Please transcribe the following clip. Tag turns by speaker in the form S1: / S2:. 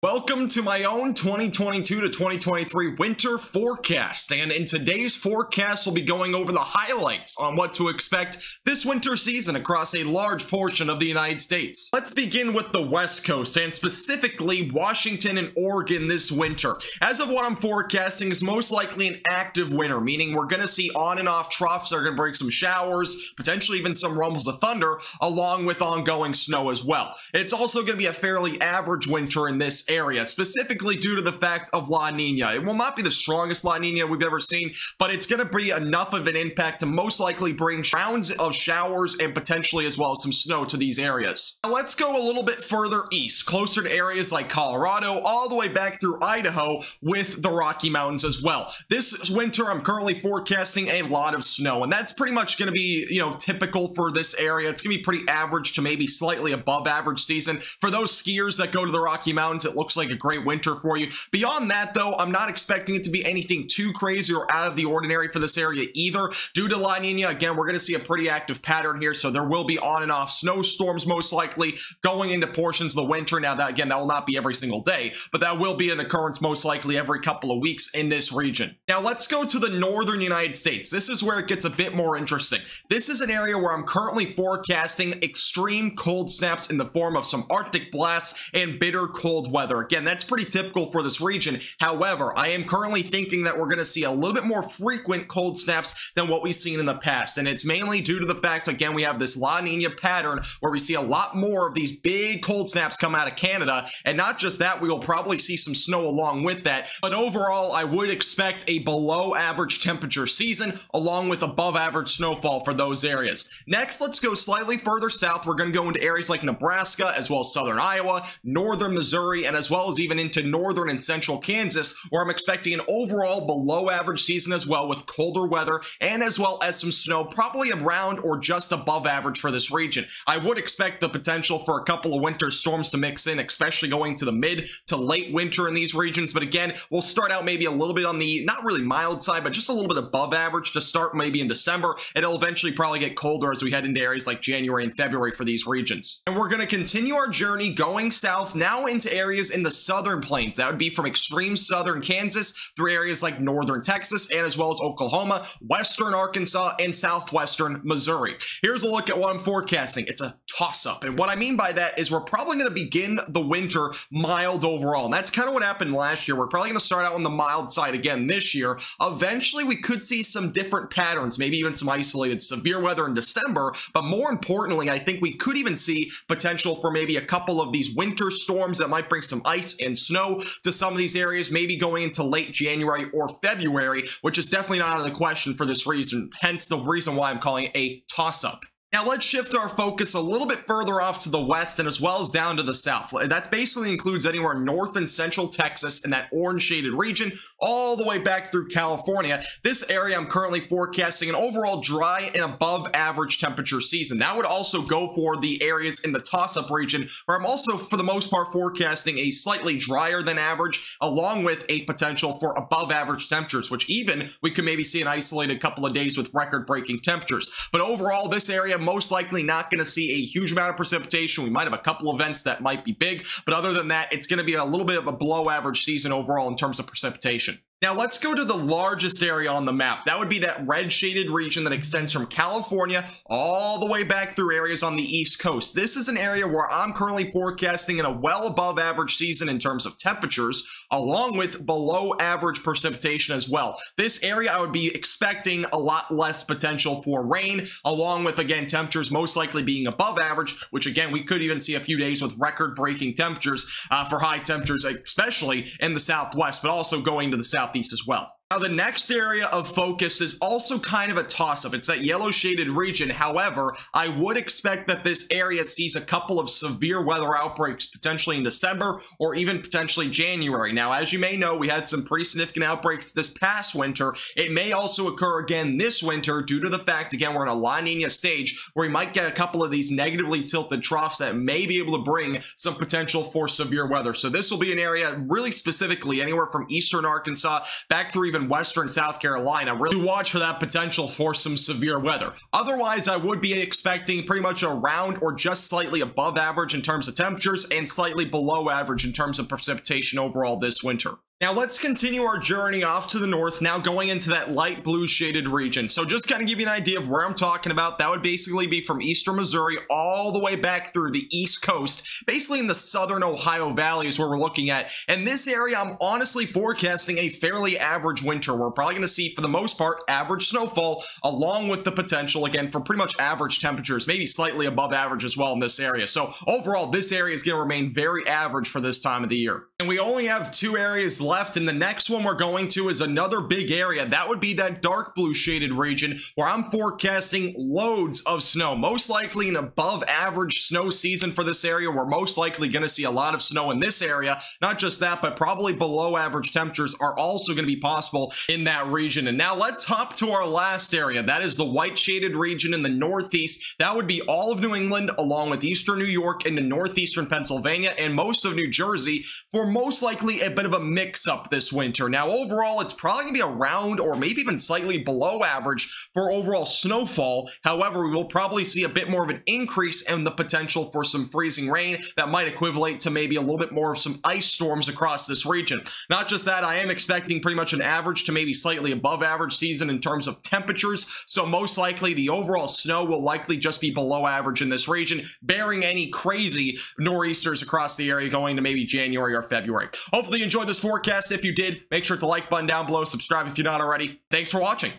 S1: Welcome to my own 2022 to 2023 winter forecast, and in today's forecast we'll be going over the highlights on what to expect this winter season across a large portion of the United States. Let's begin with the West Coast, and specifically Washington and Oregon this winter. As of what I'm forecasting is most likely an active winter, meaning we're going to see on and off troughs that are going to bring some showers, potentially even some rumbles of thunder, along with ongoing snow as well. It's also going to be a fairly average winter in this area, specifically due to the fact of La Nina. It will not be the strongest La Nina we've ever seen, but it's going to be enough of an impact to most likely bring rounds of showers and potentially as well as some snow to these areas. Now let's go a little bit further east, closer to areas like Colorado, all the way back through Idaho with the Rocky Mountains as well. This winter, I'm currently forecasting a lot of snow, and that's pretty much going to be, typical for this area. It's going to be pretty average to maybe slightly above average season. For those skiers that go to the Rocky Mountains, it looks like a great winter for you. Beyond that, though, I'm not expecting it to be anything too crazy or out of the ordinary for this area either. Due to La Nina, again, we're going to see a pretty active pattern here, so there will be on and off snowstorms most likely going into portions of the winter. Now, that will not be every single day, but that will be an occurrence most likely every couple of weeks in this region. Now, let's go to the northern United States. This is where it gets a bit more interesting. This is an area where I'm currently forecasting extreme cold snaps in the form of some Arctic blasts and bitter cold weather. Again, that's pretty typical for this region. However, I am currently thinking that we're going to see a little bit more frequent cold snaps than what we've seen in the past. And it's mainly due to the fact, again, we have this La Nina pattern where we see a lot more of these big cold snaps come out of Canada. And not just that, we will probably see some snow along with that. But overall, I would expect a below average temperature season along with above average snowfall for those areas. Next, let's go slightly further south. We're going to go into areas like Nebraska, as well as southern Iowa, northern Missouri, and as well as even into northern and central Kansas, where I'm expecting an overall below average season as well, with colder weather and as well as some snow, probably around or just above average for this region. I would expect the potential for a couple of winter storms to mix in, especially going to the mid to late winter in these regions. But again, we'll start out maybe a little bit on the not really mild side, but just a little bit above average to start maybe in December. It'll eventually probably get colder as we head into areas like January and February for these regions. And we're going to continue our journey going south now into areas in the southern plains. That would be from extreme southern Kansas through areas like northern Texas and as well as Oklahoma, western Arkansas, and southwestern Missouri. Here's a look at what I'm forecasting. It's a toss-up, and what I mean by that is we're probably going to begin the winter mild overall, and that's kind of what happened last year. We're probably going to start out on the mild side again this year. Eventually, we could see some different patterns, maybe even some isolated severe weather in December, but more importantly, I think we could even see potential for maybe a couple of these winter storms that might bring some ice and snow to some of these areas, maybe going into late January or February, which is definitely not out of the question for this reason, hence the reason why I'm calling it a toss-up. Now let's shift our focus a little bit further off to the west and as well as down to the south. That basically includes anywhere north and central Texas in that orange shaded region, all the way back through California. This area I'm currently forecasting an overall dry and above average temperature season. That would also go for the areas in the toss-up region, where I'm also for the most part forecasting a slightly drier than average, along with a potential for above average temperatures, which even we could maybe see an isolated couple of days with record breaking temperatures. But overall, this area most likely not going to see a huge amount of precipitation. We might have a couple events that might be big, but other than that, it's going to be a little bit of a below average season overall in terms of precipitation. Now let's go to the largest area on the map. That would be that red shaded region that extends from California all the way back through areas on the East Coast. This is an area where I'm currently forecasting in a well above average season in terms of temperatures, along with below average precipitation as well. This area I would be expecting a lot less potential for rain, along with, again, temperatures most likely being above average, which again, we could even see a few days with record breaking temperatures for high temperatures, especially in the Southwest, but also going to the Southeast as well. Now, the next area of focus is also kind of a toss-up. It's that yellow shaded region. However, I would expect that this area sees a couple of severe weather outbreaks potentially in December or even potentially January. Now, as you may know, we had some pretty significant outbreaks this past winter. It may also occur again this winter due to the fact, again, we're in a La Nina stage where we might get a couple of these negatively tilted troughs that may be able to bring some potential for severe weather. So this will be an area really specifically anywhere from eastern Arkansas back through even even western South Carolina, really watch for that potential for some severe weather. Otherwise, I would be expecting pretty much around or just slightly above average in terms of temperatures and slightly below average in terms of precipitation overall this winter. Now let's continue our journey off to the north, now going into that light blue shaded region. So just kind of give you an idea of where I'm talking about, that would basically be from eastern Missouri all the way back through the east coast, basically in the southern Ohio Valley is where we're looking at. And this area, I'm honestly forecasting a fairly average winter. We're probably going to see, for the most part, average snowfall, along with the potential, again, for pretty much average temperatures, maybe slightly above average as well in this area. So overall, this area is going to remain very average for this time of the year. And we only have 2 areas left, and the next one we're going to is another big area. That would be that dark blue shaded region where I'm forecasting loads of snow, most likely an above average snow season for this area. We're most likely going to see a lot of snow in this area. Not just that, but probably below average temperatures are also going to be possible in that region. And now let's hop to our last area. That is the white shaded region in the northeast. That would be all of New England, along with eastern New York into northeastern Pennsylvania and most of New Jersey, for most likely a bit of a mix-up this winter. Now, overall, it's probably going to be around or maybe even slightly below average for overall snowfall. However, we will probably see a bit more of an increase in the potential for some freezing rain that might equivalent to maybe a little bit more of some ice storms across this region. Not just that, I am expecting pretty much an average to maybe slightly above average season in terms of temperatures. So most likely the overall snow will likely just be below average in this region, bearing any crazy nor'easters across the area going to maybe January or February. Hopefully you enjoyed this forecast. If you did, make sure to like button down below, subscribe if you're not already. Thanks for watching.